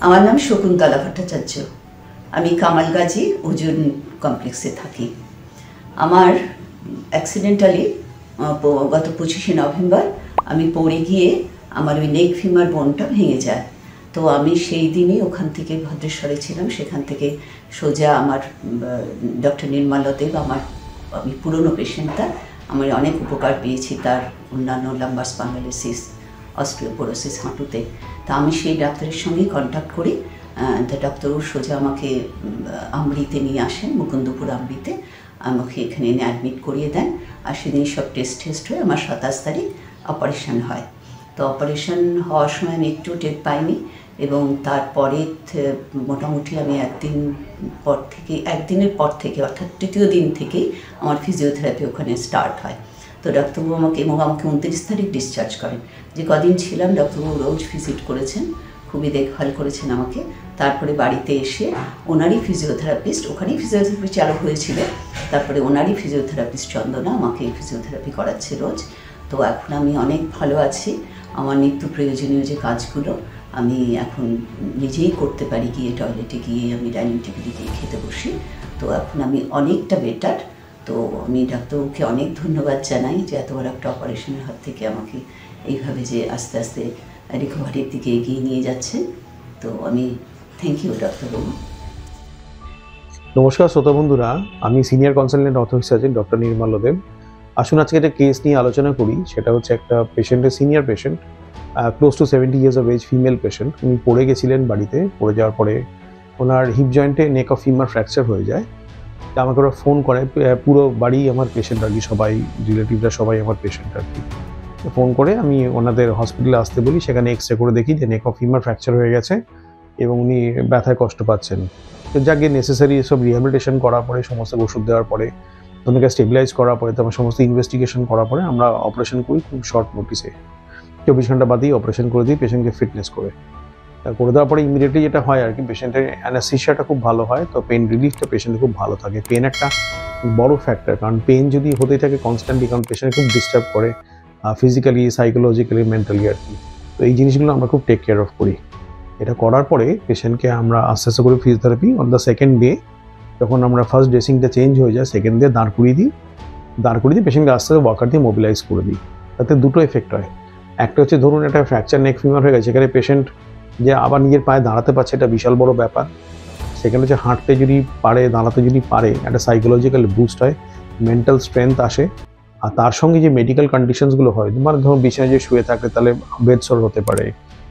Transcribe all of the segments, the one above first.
আমার নাম শকুন্তলা ভট্টাচার্য। আমি কামালগাজী ওজন কমপ্লেক্সে থাকি। আমার অ্যাক্সিডেন্টালি গত 25শে নভেম্বর আমি পড়ে গিয়ে আমার ওই নেক ফিমার বোনটা ভেঙে যায়। তো আমি সেই দিনই ওখান থেকে ভদ্রেশ্বরে ছিলাম, সেখান থেকে সোজা আমার ডক্টর নির্মলা দেব, আমি পুরনো পেশেন্টটা, আমি অনেক উপকার পেয়েছি তার অন্যান্য লাম্বার স্পন্ডাইলিসিস, অস্টিওপোরোসিস হাঁটুতে। তা আমি সেই ডাক্তারের সঙ্গেই কন্ট্যাক্ট করি। ডাক্তারও সোজা আমাকে আমরিতে নিয়ে আসেন, মুকুন্দপুর আমরিতে আমাকে এখানে এনে অ্যাডমিট করিয়ে দেন। আর সেদিন সব টেস্ট হয়ে আমার 27 তারিখ অপারেশন হয়। তো অপারেশন হওয়ার সময় আমি একটু টের পাইনি, এবং তারপরে মোটামুটি আমি একদিনের পর থেকে অর্থাৎ তৃতীয় দিন থেকেই আমার ফিজিওথেরাপি ওখানে স্টার্ট হয়। তো ডাক্তারবাবু আমাকে 29 তারিখ ডিসচার্জ করেন। যে কদিন ছিলাম ডাক্তারবাবু রোজ ভিজিট করেছেন, খুবই দেখভাল করেছেন আমাকে। তারপরে বাড়িতে এসে ওনারই ফিজিওথেরাপিস্ট, ওখানেই ফিজিওথেরাপি চালু হয়েছিল, তারপরে ওনারই ফিজিওথেরাপিস্ট চন্দনা আমাকে ফিজিওথেরাপি করাচ্ছে রোজ। তো এখন আমি অনেক ভালো আছি। আমার নিত্য প্রয়োজনীয় যে কাজগুলো আমি এখন নিজেই করতে পারি, গিয়ে টয়লেটে গিয়ে আমি ডাইনিং টেবিলে গিয়ে খেতে বসি। তো এখন আমি অনেকটা বেটার। তো আমি ডাক্তারবাবুকে অনেক ধন্যবাদ জানাই যে এত বড় একটা অপারেশনের হাত থেকে আমাকে এইভাবে যে আস্তে আস্তে রিকভারির দিকে এগিয়ে নিয়ে যাচ্ছেন। তো আমি থ্যাংক ইউ ডাক্তারবাবু। নমস্কার শ্রোতা বন্ধুরা, আমি senior consultant orthopaedic surgeon doctor Nirmala Deb. আসুন আজকে একটা কেস নিয়ে আলোচনা করি। সেটা হচ্ছে একটা পেশেন্টের, senior patient, close to 70 years of age, female patient. উনি পড়ে গেছিলেন বাড়িতে। পড়ে যাওয়ার পরে ওনার হিপ জয়েন্টে নেক অফ ফিমার ফ্র্যাকচার হয়ে যায়। আমাকে ওরা ফোন করে, পুরো বাড়ি আমার পেশেন্ট আর কি, সবাই রিলেটিভরা সবাই আমার পেশেন্ট আর কি। ফোন করে আমি ওনাদের হসপিটালে আসতে বলি। সেখানে এক্সরে করে দেখি যে নেক অফ ফিমার ফ্র্যাকচার হয়ে গেছে এবং উনি ব্যথায় কষ্ট পাচ্ছেন। তো যাকে নেসেসারি সব রিহ্যাবিলিটেশন করার পরে, সমস্ত ওষুধ দেওয়ার পরে, ওনাকে স্টেবিলাইজ করার পরে, তারপর সমস্ত ইনভেস্টিগেশন করার পরে আমরা অপারেশন করি খুব শর্ট নোটিসে। 24 ঘন্টা বাদেই অপারেশন করে দিই পেশেন্টকে ফিটনেস করে দেওয়ার পরে ইমিডিয়েটলি যেটা হয় আর কি, পেশেন্টের অ্যানাস্থেসিয়াটা খুব ভালো হয়। তো পেন রিলিফটা পেশেন্টের খুব ভালো থাকে। পেন একটা বড় ফ্যাক্টর, কারণ পেন যদি হতেই থাকে কনস্ট্যান্টলি, কারণ পেশেন্ট খুব ডিস্টার্ব করে ফিজিক্যালি, সাইকোলজিক্যালি, মেন্টালি আর কি। তো এই জিনিসগুলো আমরা খুব টেক কেয়ার অফ করি। এটা করার পরে পেশেন্টকে আমরা আস্তে আস্তে করে physiotherapy on the second day, যখন আমরা ফার্স্ট ড্রেসিংটা চেঞ্জ হয়ে যায়, সেকেন্ড ডে দাঁড় করিয়ে দিই পেশেন্টকে আস্তে আস্তে ওয়াকার দিয়ে মোবিলাইজ করে দিই। তাতে দুটো এফেক্ট হয়। একটা হচ্ছে, ধরুন একটা ফ্র্যাকচার নেক ফিমার হয়ে গেছে, সেখানে পেশেন্ট যে আবার নিজের পায়ে দাঁড়াতে পারছে, এটা বিশাল বড় ব্যাপার। সেখানে হচ্ছে হাঁটতে যদি পারে, দাঁড়াতে যদি পারে, একটা সাইকোলজিক্যাল বুস্ট হয়, মেন্টাল স্ট্রেংথ আসে। আর তার সঙ্গে যে মেডিকেল কন্ডিশনসগুলো হয়, মানে ধরুন বিছানায় যে শুয়ে থাকে তাহলে বেড সোর হতে পারে,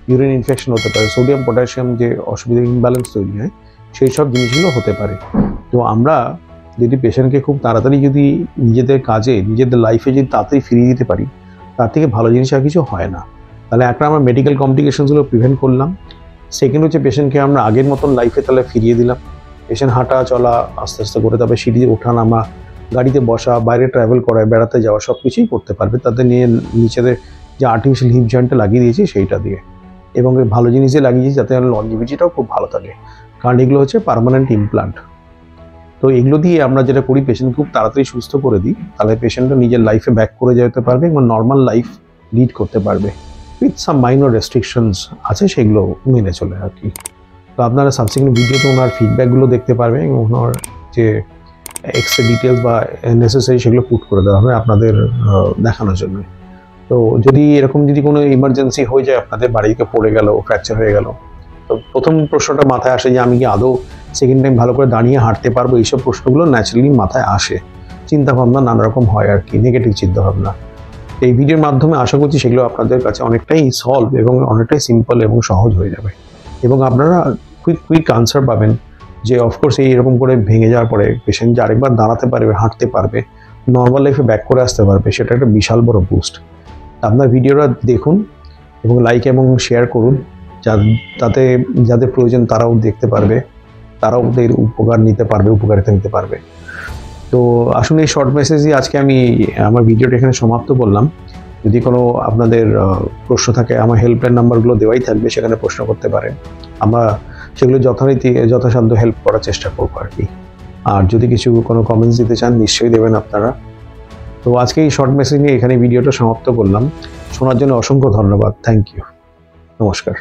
ইউরিন ইনফেকশন হতে পারে, সোডিয়াম পটাশিয়াম যে অসুবিধা, ইমব্যালেন্স তৈরি হয়, সেই সব জিনিসগুলো হতে পারে। তো আমরা যদি পেশেন্টকে খুব তাড়াতাড়ি যদি নিজেদের কাজে, নিজেদের লাইফে যদি তাড়াতাড়ি ফিরিয়ে দিতে পারি, তার থেকে ভালো জিনিস আর কিছু হয় না। তাহলে একটা আমরা মেডিকেল কমপ্লিকেশনসগুলো প্রিভেন্ট করলাম। সেকেন্ড হচ্ছে, পেশেন্টকে আমরা আগের মতন লাইফে তাহলে ফিরিয়ে দিলাম। পেশেন্ট হাঁটা চলা আস্তে আস্তে করে, তারপরে সিঁড়ি ওঠা নামা, গাড়িতে বসা, বাইরে ট্রাভেল করা, বেড়াতে যাওয়া, সব কিছুই করতে পারবে। তাদের নিয়ে নিচেদের যে আর্টিফিশিয়াল হিপ জয়েন্টটা লাগিয়ে দিয়েছি সেইটা দিয়ে, এবং ভালো জিনিসে লাগিয়েছি যাতে লনজিভিটিটাও খুব ভালো থাকে, কারণ এগুলো হচ্ছে পার্মানেন্ট ইমপ্লান্ট। তো এগুলো দিয়ে আমরা যেটা করি, পেশেন্ট খুব তাড়াতাড়ি সুস্থ করে দিই। তাহলে পেশেন্টটা নিজের লাইফে ব্যাক করে যেতে পারবে এবং নর্মাল লাইফ লিড করতে পারবে। উইথ সাম মাইনর রেস্ট্রিকশনস আছে, সেগুলো মেনে চলে আর কি। তো আপনারা সাবসিকুয়েন্ট ভিডিওতে ওনার ফিডব্যাকগুলো দেখতে পারবেন এবং ওনার যে এক্সট্রা ডিটেলস বা নেসেসারি সেগুলো পুট করে দেওয়া হবে আপনাদের দেখানোর জন্য। তো যদি এরকম যদি কোনো ইমার্জেন্সি হয়ে যায়, আপনাদের বাড়িতে পড়ে গেল, ফ্র্যাকচার হয়ে গেল, তো প্রথম প্রশ্নটা মাথায় আসে যে আমি কি আদৌ সেকেন্ড টাইম ভালো করে দাঁড়িয়ে হাঁটতে পারবো? এইসব প্রশ্নগুলো ন্যাচারালি মাথায় আসে। চিন্তাভাবনা নানা রকম হয় আর কি, নেগেটিভ চিন্তাভাবনা। এই ভিডিওর মাধ্যমে আশা করছি সেগুলো আপনাদের কাছে অনেকটাই সলভ এবং অনেকটাই সিম্পল এবং সহজ হয়ে যাবে, এবং আপনারা কুইক আনসার পাবেন যে অফকোর্স এইরকম করে ভেঙে যাওয়ার পরে পেশেন্ট যে আরেকবার দাঁড়াতে পারবে, হাঁটতে পারবে, নর্মাল লাইফে ব্যাক করে আসতে পারবে, সেটা একটা বিশাল বড় বুস্ট। আপনার ভিডিওটা দেখুন এবং লাইক এবং শেয়ার করুন, তাতে যাদের প্রয়োজন তারাও দেখতে পারবে, তারাও ওদের উপকারিতা নিতে পারবে। তো আসুন, এই শর্ট মেসেজই আজকে আমি আমার ভিডিওটা এখানে সমাপ্ত করলাম। যদি কোনো আপনাদের প্রশ্ন থাকে, আমার হেল্পলাইন নাম্বারগুলো দেওয়াই থাকবে, সেখানে প্রশ্ন করতে পারেন। আমরা সেগুলো যথাসাধ্য হেল্প করার চেষ্টা করবো আর কি। আর যদি কোনো কমেন্টস দিতে চান, নিশ্চয়ই দেবেন আপনারা। তো আজকে এই শর্ট মেসেজ নিয়ে এখানে ভিডিওটা সমাপ্ত করলাম। শোনার জন্য অসংখ্য ধন্যবাদ। Thank you. নমস্কার।